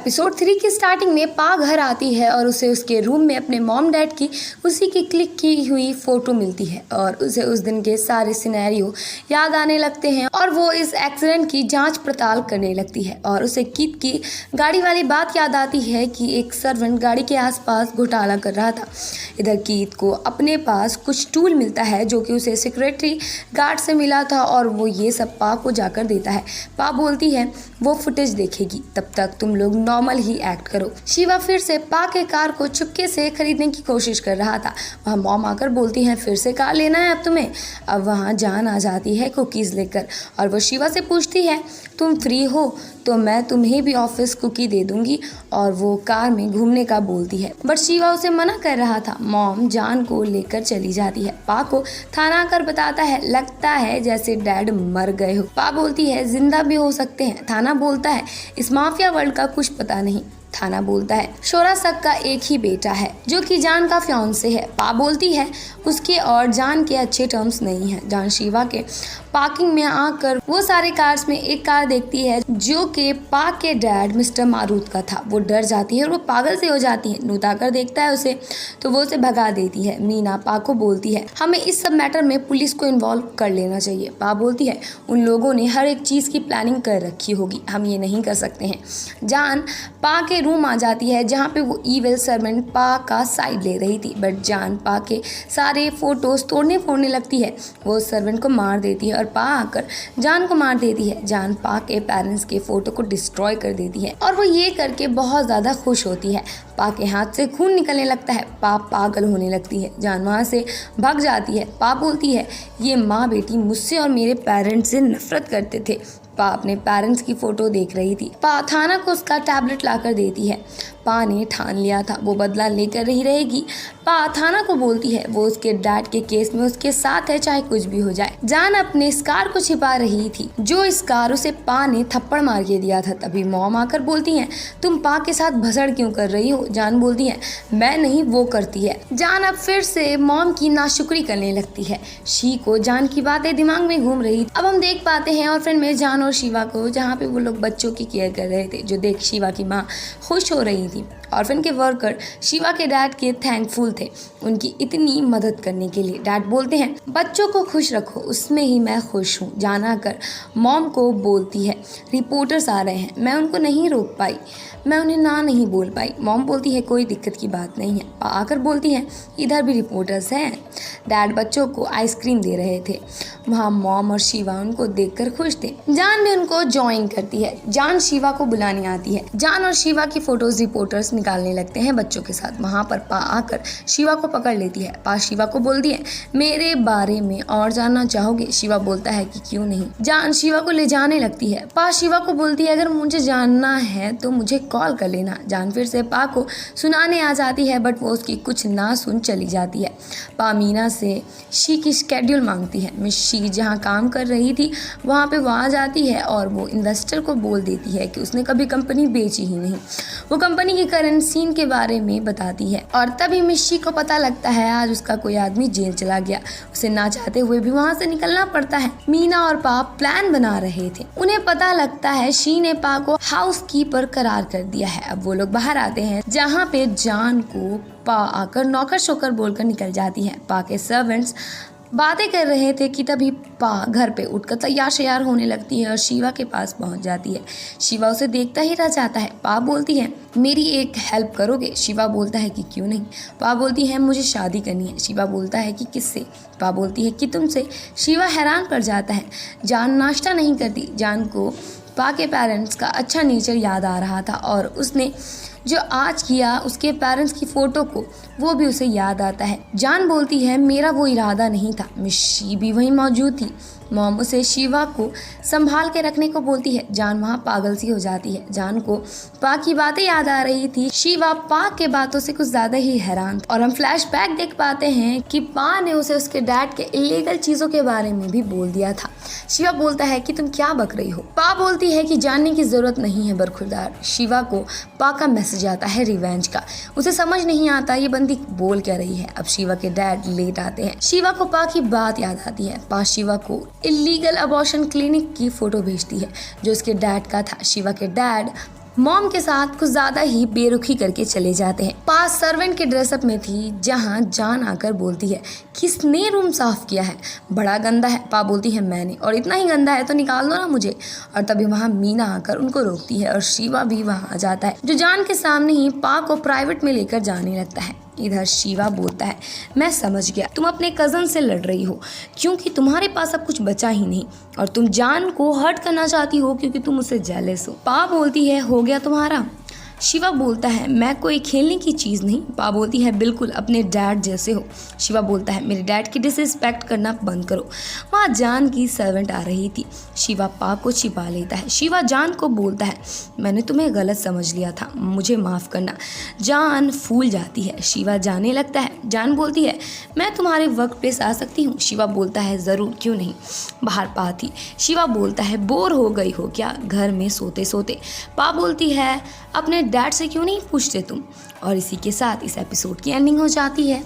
Episode 3 की starting में पा घर आती है और उसे उसके रूम में अपने मॉम डैड की उसी की क्लिक की हुई फोटो मिलती है और उसे उस दिन के सारे सिनेरियो याद आने लगते हैं और वो इस एक्सीडेंट की जांच पड़ताल करने लगती है और उसे कीत की गाड़ी वाली बात याद आती है कि एक सर्वेंट गाड़ी के आसपास घोटाला कर रहा था। इधर कीत को अपने पास कुछ टूल मिलता है जो कि उसे सिक्योरिटी गार्ड से मिला था और वो ये सब पा को जाकर देता है। पा बोलती है वो फुटेज देखेगी, तब तक तुम लोग नॉर्मल ही एक्ट करो। शिवा फिर से पा के कार को चुपके से खरीदने की कोशिश कर रहा था। वहाँ मॉम आकर बोलती है फिर से कार लेना है अब तुम्हें। अब वहाँ जान आ जाती है कुकीज़ लेकर और वो शिवा से पूछती है तुम फ्री हो तो मैं तुम्हें भी ऑफिस कुकी दे दूंगी और वो कार में घूमने का बोलती है, बट शिवा उसे मना कर रहा था। मॉम जान को लेकर चली जाती है। पा को थाना आकर बताता है लगता है जैसे डैड मर गए हो। पा बोलती है जिंदा भी हो सकते हैं। थाना बोलता है इस माफिया वर्ल्ड का कुछ पता नहीं। थाना बोलता है शोरा सक का एक ही बेटा है जो कि जान का फियांसे है। पा बोलती है उसके और जान के अच्छे टर्म्स नहीं है। जान शिवा के पार्किंग में आकर वो सारे कार्स में एक कार देखती है जो कि पा के डैड मिस्टर मारूद का था। वो डर जाती है और वो पागल से हो जाती है। नूत आकर देखता है उसे तो वो उसे भगा देती है। मीना पा को बोलती है हमें इस सब मैटर में पुलिस को इन्वॉल्व कर लेना चाहिए। पा बोलती है उन लोगों ने हर एक चीज़ की प्लानिंग कर रखी होगी, हम ये नहीं कर सकते हैं। जान पा के रूम आ जाती है जहाँ पे वो ईविल सर्वेंट पा का साइड ले रही थी, बट जान पा के सारे फोटोज तोड़ने फोड़ने लगती है। वो सर्वेंट को मार देती है और पा आकर जान को मार देती है। जान पा के पेरेंट्स के फोटो को डिस्ट्रॉय कर देती है और वो ये करके बहुत ज़्यादा खुश होती है। पा के हाथ से खून निकलने लगता है। पा पागल होने लगती है। जान वहाँ से भाग जाती है। पा बोलती है ये माँ बेटी मुझसे और मेरे पेरेंट्स से नफरत करते थे। पा अपने पेरेंट्स की फ़ोटो देख रही थी। पा थाना को उसका टैबलेट लाकर देती है। पा ने ठान लिया था वो बदला लेकर ही रहेगी। पा थाना को बोलती है वो उसके डैड के केस में उसके साथ है चाहे कुछ भी हो जाए। जान अपने स्कार को छिपा रही थी जो स्कार उसे पा ने थप्पड़ मार के दिया था। तभी मॉम आकर बोलती है तुम पा के साथ भसड़ क्यों कर रही हो। जान बोलती है मैं नहीं वो करती है। जान अब फिर से मॉम की नाशुक्री करने लगती है। शी को जान की बातें दिमाग में घूम रही। अब हम देख पाते हैं और फिर में जान और शिवा को जहाँ पे वो लोग बच्चों की केयर कर रहे थे, जो देख शिवा की माँ खुश हो रही थी। ऑर्फन के वर्कर शिवा के डैड के थैंकफुल थे उनकी इतनी मदद करने के लिए। डैड बोलते हैं बच्चों को खुश रखो उसमें ही मैं खुश हूँ। जाना कर मॉम को बोलती है रिपोर्टर्स आ रहे हैं, मैं उनको नहीं रोक पाई, मैं उन्हें ना नहीं बोल पाई। मॉम बोलती है कोई दिक्कत की बात नहीं है। आकर बोलती है इधर भी रिपोर्टर्स हैं। डैड बच्चों को आइसक्रीम दे रहे थे। वहाँ मॉम और शिवा उनको देखकर खुश थे। जान भी उनको ज्वाइन करती है। जान शिवा को बुलाने आती है। जान और शिवा की फोटोज रिपोर्टर्स निकालने लगते हैं बच्चों के साथ। वहाँ पर पा आकर शिवा को पकड़ लेती है। पा शिवा को बोलती है मेरे बारे में और जानना चाहोगे। शिवा बोलता है कि क्यों नहीं। जान शिवा को ले जाने लगती है। पा शिवा को बोलती है अगर मुझे जानना है तो मुझे कॉल कर लेना। जान फिर से पा को सुनाने आ जाती है बट वो उसकी कुछ ना सुन चली जाती है। पा मीना से शी की शेड्यूल मांगती है। मिस शी जहाँ काम कर रही थी वहाँ पे वो आ जाती है और वो इन्वेस्टर को बोल देती है कि उसने कभी कंपनी बेची ही नहीं। वो कंपनी की करंट सीन के बारे में बताती है और तभी मिस शी को पता लगता है आज उसका कोई आदमी जेल चला गया। उसे ना चाहते हुए भी वहाँ से निकलना पड़ता है। मीना और पा प्लान बना रहे थे। उन्हें पता लगता है शी ने पा को हाउस कीपर करार कर दिया है। अब वो लोग बाहर आते हैं जहाँ पे जान को पा आकर नौकर शोकर बोलकर निकल जाती है। पा के सर्वेंट्स बातें कर रहे थे कि तभी पा घर पे उठकर तैयार श्यार होने लगती है और शिवा के पास पहुंच जाती है। शिवा उसे देखता ही रह जाता है। पा बोलती है मेरी एक हेल्प करोगे। शिवा बोलता है कि क्यों नहीं। पा बोलती है मुझे शादी करनी है। शिवा बोलता है कि किससे। पा बोलती है कि तुमसे। शिवा हैरान पड़ जाता है। जान नाश्ता नहीं करती। जान को पा के पेरेंट्स का अच्छा नेचर याद आ रहा था और उसने जो आज किया उसके पेरेंट्स की फ़ोटो को वो भी उसे याद आता है। जान बोलती है मेरा वो इरादा नहीं था। मिस शी भी वहीं मौजूद थी। मॉम उसे शिवा को संभाल के रखने को बोलती है। जान वहाँ पागल सी हो जाती है। जान को पा की बातें याद आ रही थी। शिवा पा के बातों से कुछ ज़्यादा ही हैरान और हम फ्लैशबैक देख पाते हैं कि पा ने उसे उसके डैड के इलीगल चीज़ों के बारे में भी बोल दिया था। शिवा बोलता है कि तुम क्या बक रही हो। पा बोलती है कि जानने की ज़रूरत नहीं है बरखुरदार। शिवा को पा का मैसेज आता है रिवेंज का। उसे समझ नहीं आता ये बंदी बोल क्या रही है। अब शिवा के डैड लेट आते हैं। शिवा को पा की बात याद आती है। पा शिवा को इलीगल अबॉर्शन क्लिनिक की फोटो भेजती है जो उसके डैड का था। शिवा के डैड मॉम के साथ कुछ ज्यादा ही बेरुखी करके चले जाते हैं। पा सर्वेंट के ड्रेसअप में थी जहाँ जान आकर बोलती है, किसने रूम साफ किया है? बड़ा गंदा है। पा बोलती है मैंने। और इतना ही गंदा है तो निकाल दो ना मुझे। और तभी वहाँ मीना आकर उनको रोकती है और शिवा भी वहाँ आ जाता है, जो जान के सामने ही पा को प्राइवेट में लेकर जाने लगता है। इधर शिवा बोलता है, मैं समझ गया, तुम अपने कज़न से लड़ रही हो क्योंकि तुम्हारे पास अब कुछ बचा ही नहीं, और तुम जान को हर्ट करना चाहती हो क्योंकि तुम उससे जेलस हो। पा बोलती है, हो गया तुम्हारा? शिवा बोलता है, मैं कोई खेलने की चीज़ नहीं। पा बोलती है, बिल्कुल अपने डैड जैसे हो। शिवा बोलता है, मेरे डैड की डिसरिस्पेक्ट करना बंद करो। वहाँ जान की सर्वेंट आ रही थी। शिवा पा को छिपा लेता है। शिवा जान को बोलता है, मैंने तुम्हें गलत समझ लिया था, मुझे माफ़ करना। जान फूल जाती है। शिवा जाने लगता है। जान बोलती है, मैं तुम्हारे वर्क प्लेस आ सकती हूँ? शिवा बोलता है, ज़रूर, क्यों नहीं। बाहर पा थी। शिवा बोलता है, बोर हो गई हो क्या घर में सोते सोते? पा बोलती है, अपने डैड से क्यों नहीं पूछते तुम? और इसी के साथ इस एपिसोड की एंडिंग हो जाती है।